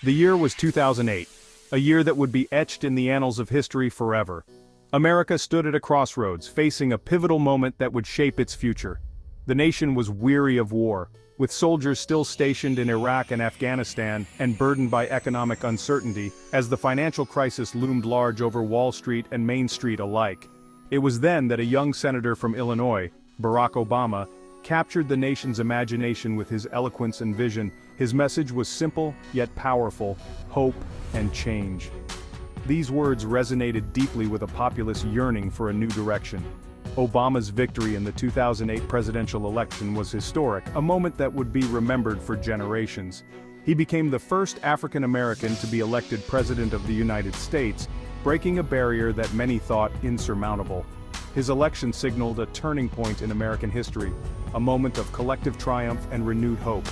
The year was 2008, a year that would be etched in the annals of history forever. America stood at a crossroads, facing a pivotal moment that would shape its future. The nation was weary of war, with soldiers still stationed in Iraq and Afghanistan and burdened by economic uncertainty, as the financial crisis loomed large over Wall Street and Main Street alike. It was then that a young senator from Illinois, Barack Obama, captured the nation's imagination with his eloquence and vision. His message was simple, yet powerful: hope and change. These words resonated deeply with a populace yearning for a new direction. Obama's victory in the 2008 presidential election was historic, a moment that would be remembered for generations. He became the first African American to be elected President of the United States, breaking a barrier that many thought insurmountable. His election signaled a turning point in American history, a moment of collective triumph and renewed hope.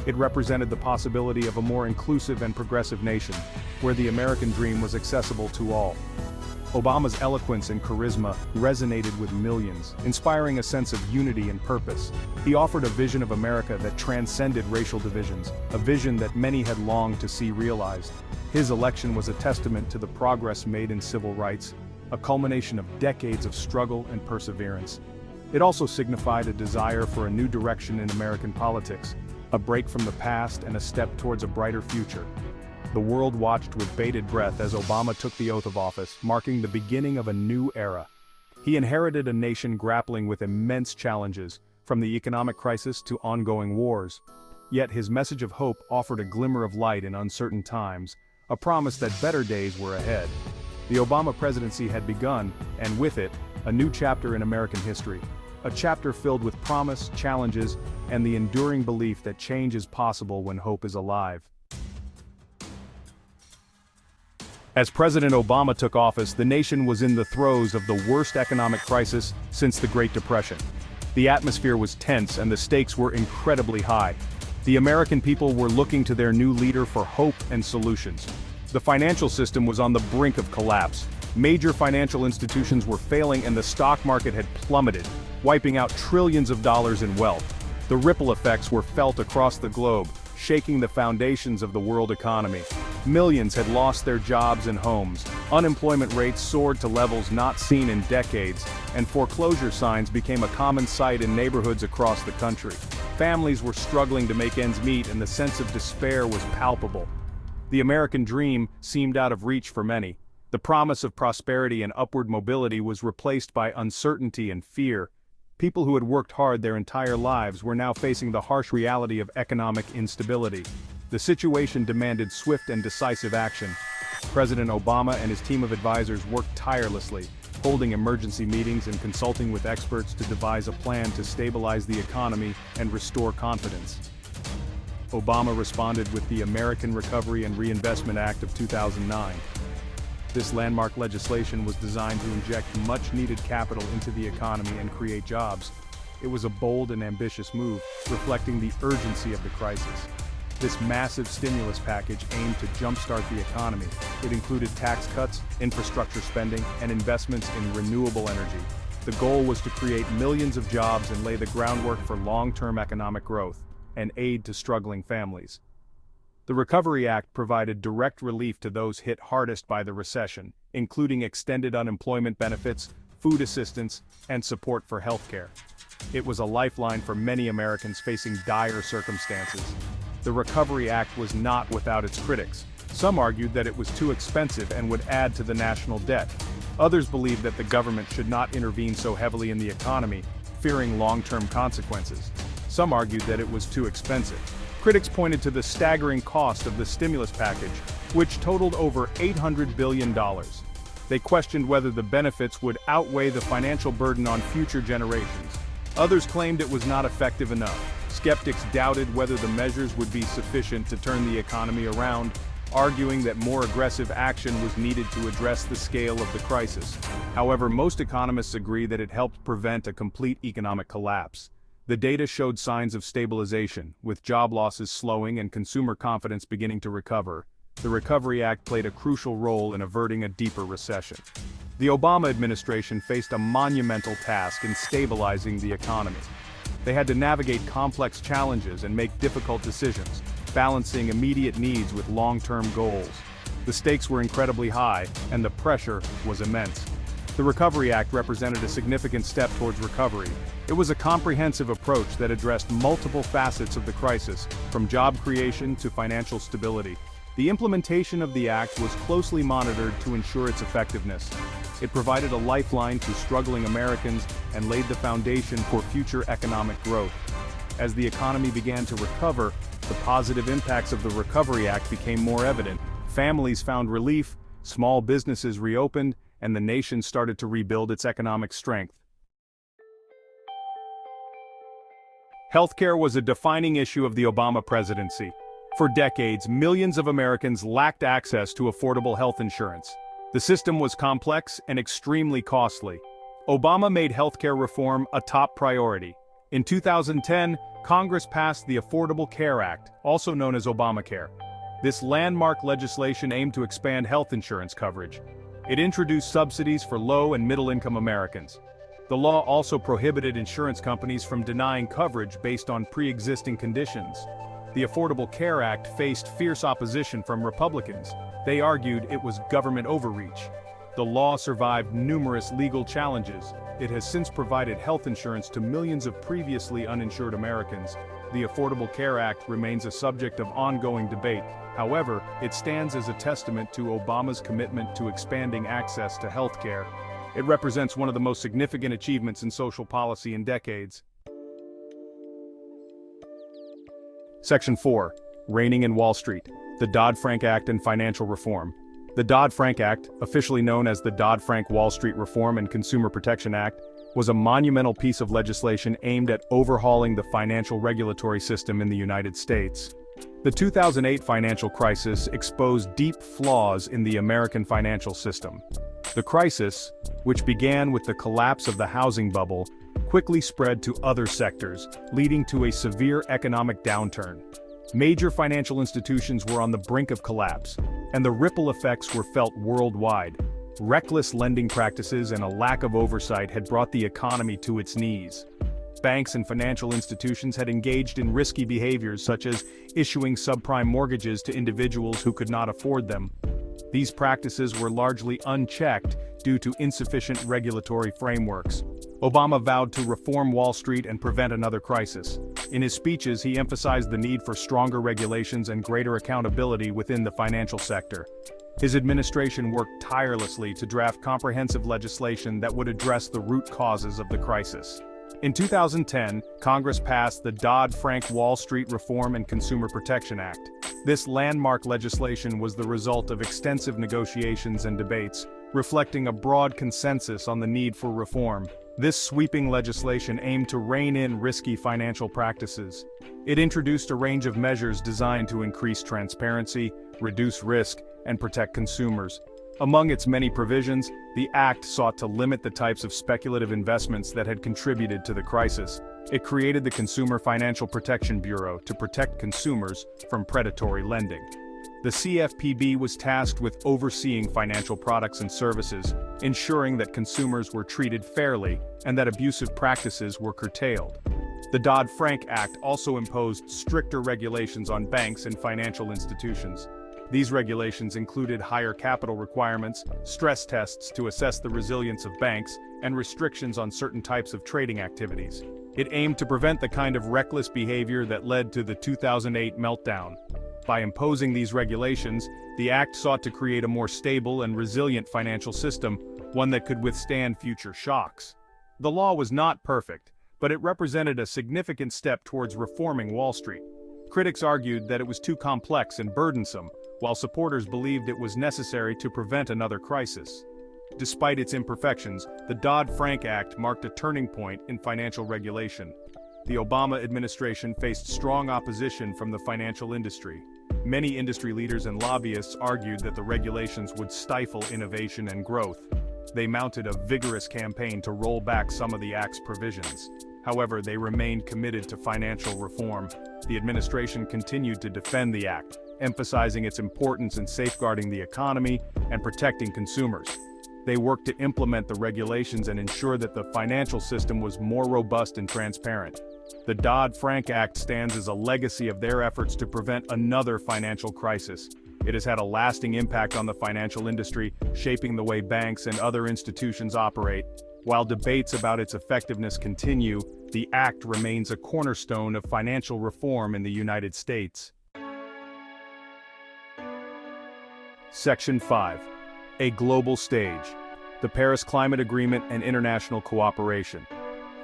It represented the possibility of a more inclusive and progressive nation, where the American dream was accessible to all. Obama's eloquence and charisma resonated with millions, inspiring a sense of unity and purpose. He offered a vision of America that transcended racial divisions, a vision that many had longed to see realized. His election was a testament to the progress made in civil rights, a culmination of decades of struggle and perseverance. It also signified a desire for a new direction in American politics, a break from the past and a step towards a brighter future. The world watched with bated breath as Obama took the oath of office, marking the beginning of a new era. He inherited a nation grappling with immense challenges, from the economic crisis to ongoing wars. Yet his message of hope offered a glimmer of light in uncertain times, a promise that better days were ahead. The Obama presidency had begun, and with it, a new chapter in American history. A chapter filled with promise, challenges, and the enduring belief that change is possible when hope is alive. As President Obama took office, the nation was in the throes of the worst economic crisis since the Great Depression. The atmosphere was tense and the stakes were incredibly high. The American people were looking to their new leader for hope and solutions. The financial system was on the brink of collapse. Major financial institutions were failing and the stock market had plummeted, wiping out trillions of dollars in wealth. The ripple effects were felt across the globe, shaking the foundations of the world economy. Millions had lost their jobs and homes. Unemployment rates soared to levels not seen in decades, and foreclosure signs became a common sight in neighborhoods across the country. Families were struggling to make ends meet and the sense of despair was palpable. The American dream seemed out of reach for many. The promise of prosperity and upward mobility was replaced by uncertainty and fear. People who had worked hard their entire lives were now facing the harsh reality of economic instability. The situation demanded swift and decisive action. President Obama and his team of advisors worked tirelessly, holding emergency meetings and consulting with experts to devise a plan to stabilize the economy and restore confidence. Obama responded with the American Recovery and Reinvestment Act of 2009. This landmark legislation was designed to inject much-needed capital into the economy and create jobs. It was a bold and ambitious move, reflecting the urgency of the crisis. This massive stimulus package aimed to jumpstart the economy. It included tax cuts, infrastructure spending, and investments in renewable energy. The goal was to create millions of jobs and lay the groundwork for long-term economic growth and aid to struggling families. The Recovery Act provided direct relief to those hit hardest by the recession, including extended unemployment benefits, food assistance, and support for healthcare. It was a lifeline for many Americans facing dire circumstances. The Recovery Act was not without its critics. Some argued that it was too expensive and would add to the national debt. Others believed that the government should not intervene so heavily in the economy, fearing long-term consequences. Some argued that it was too expensive. Critics pointed to the staggering cost of the stimulus package, which totaled over $800 billion. They questioned whether the benefits would outweigh the financial burden on future generations. Others claimed it was not effective enough. Skeptics doubted whether the measures would be sufficient to turn the economy around, arguing that more aggressive action was needed to address the scale of the crisis. However, most economists agree that it helped prevent a complete economic collapse. The data showed signs of stabilization, with job losses slowing and consumer confidence beginning to recover. The Recovery Act played a crucial role in averting a deeper recession. The Obama administration faced a monumental task in stabilizing the economy. They had to navigate complex challenges and make difficult decisions. balancing immediate needs with long-term goals. The stakes were incredibly high, and the pressure was immense. The Recovery Act represented a significant step towards recovery. It was a comprehensive approach that addressed multiple facets of the crisis, from job creation to financial stability. The implementation of the act was closely monitored to ensure its effectiveness. It provided a lifeline to struggling Americans and laid the foundation for future economic growth. As the economy began to recover, the positive impacts of the Recovery Act became more evident. Families found relief, small businesses reopened, and the nation started to rebuild its economic strength. Healthcare was a defining issue of the Obama presidency. For decades, millions of Americans lacked access to affordable health insurance. The system was complex and extremely costly. Obama made healthcare reform a top priority. In 2010, Congress passed the Affordable Care Act, also known as Obamacare. This landmark legislation aimed to expand health insurance coverage. It introduced subsidies for low- and middle-income Americans. The law also prohibited insurance companies from denying coverage based on pre-existing conditions. The Affordable Care Act faced fierce opposition from Republicans. They argued it was government overreach. The law survived numerous legal challenges. It has since provided health insurance to millions of previously uninsured Americans. The Affordable Care Act remains a subject of ongoing debate. However, it stands as a testament to Obama's commitment to expanding access to health care. It represents one of the most significant achievements in social policy in decades. Section 4. Reigning in Wall Street. The Dodd-Frank Act and Financial Reform. The Dodd-Frank Act, officially known as the Dodd-Frank Wall Street Reform and Consumer Protection Act, was a monumental piece of legislation aimed at overhauling the financial regulatory system in the United States. The 2008 financial crisis exposed deep flaws in the American financial system. The crisis, which began with the collapse of the housing bubble, quickly spread to other sectors, leading to a severe economic downturn. Major financial institutions were on the brink of collapse, and the ripple effects were felt worldwide. Reckless lending practices and a lack of oversight had brought the economy to its knees. Banks and financial institutions had engaged in risky behaviors such as issuing subprime mortgages to individuals who could not afford them. These practices were largely unchecked due to insufficient regulatory frameworks. Obama vowed to reform Wall Street and prevent another crisis. In his speeches, he emphasized the need for stronger regulations and greater accountability within the financial sector. His administration worked tirelessly to draft comprehensive legislation that would address the root causes of the crisis. In 2010, Congress passed the Dodd-Frank Wall Street Reform and Consumer Protection Act. This landmark legislation was the result of extensive negotiations and debates, reflecting a broad consensus on the need for reform. This sweeping legislation aimed to rein in risky financial practices. It introduced a range of measures designed to increase transparency, reduce risk, and protect consumers. Among its many provisions, the act sought to limit the types of speculative investments that had contributed to the crisis. It created the Consumer Financial Protection Bureau to protect consumers from predatory lending. The CFPB was tasked with overseeing financial products and services, ensuring that consumers were treated fairly and that abusive practices were curtailed. The Dodd-Frank Act also imposed stricter regulations on banks and financial institutions. These regulations included higher capital requirements, stress tests to assess the resilience of banks, and restrictions on certain types of trading activities. It aimed to prevent the kind of reckless behavior that led to the 2008 meltdown. By imposing these regulations, the act sought to create a more stable and resilient financial system, one that could withstand future shocks. The law was not perfect, but it represented a significant step towards reforming Wall Street. Critics argued that it was too complex and burdensome, while supporters believed it was necessary to prevent another crisis. Despite its imperfections, the Dodd-Frank Act marked a turning point in financial regulation. The Obama administration faced strong opposition from the financial industry. Many industry leaders and lobbyists argued that the regulations would stifle innovation and growth. They mounted a vigorous campaign to roll back some of the act's provisions. However, they remained committed to financial reform. The administration continued to defend the act, emphasizing its importance in safeguarding the economy and protecting consumers. They worked to implement the regulations and ensure that the financial system was more robust and transparent. The Dodd-Frank Act stands as a legacy of their efforts to prevent another financial crisis. It has had a lasting impact on the financial industry, shaping the way banks and other institutions operate. While debates about its effectiveness continue, the act remains a cornerstone of financial reform in the United States. Section 5. A global stage. The Paris Climate Agreement and international cooperation.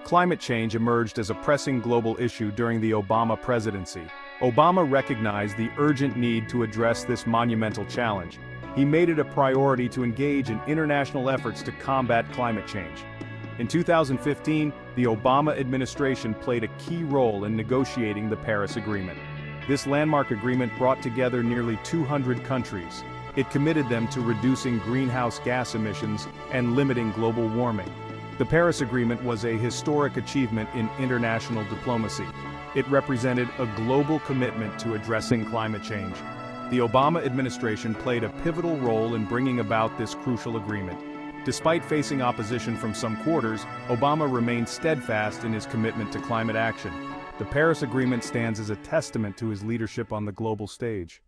Climate change emerged as a pressing global issue during the Obama presidency. Obama recognized the urgent need to address this monumental challenge. He made it a priority to engage in international efforts to combat climate change. In 2015, the Obama administration played a key role in negotiating the Paris Agreement. This landmark agreement brought together nearly 200 countries. It committed them to reducing greenhouse gas emissions and limiting global warming. The Paris Agreement was a historic achievement in international diplomacy. It represented a global commitment to addressing climate change. The Obama administration played a pivotal role in bringing about this crucial agreement. Despite facing opposition from some quarters, Obama remained steadfast in his commitment to climate action. The Paris Agreement stands as a testament to his leadership on the global stage.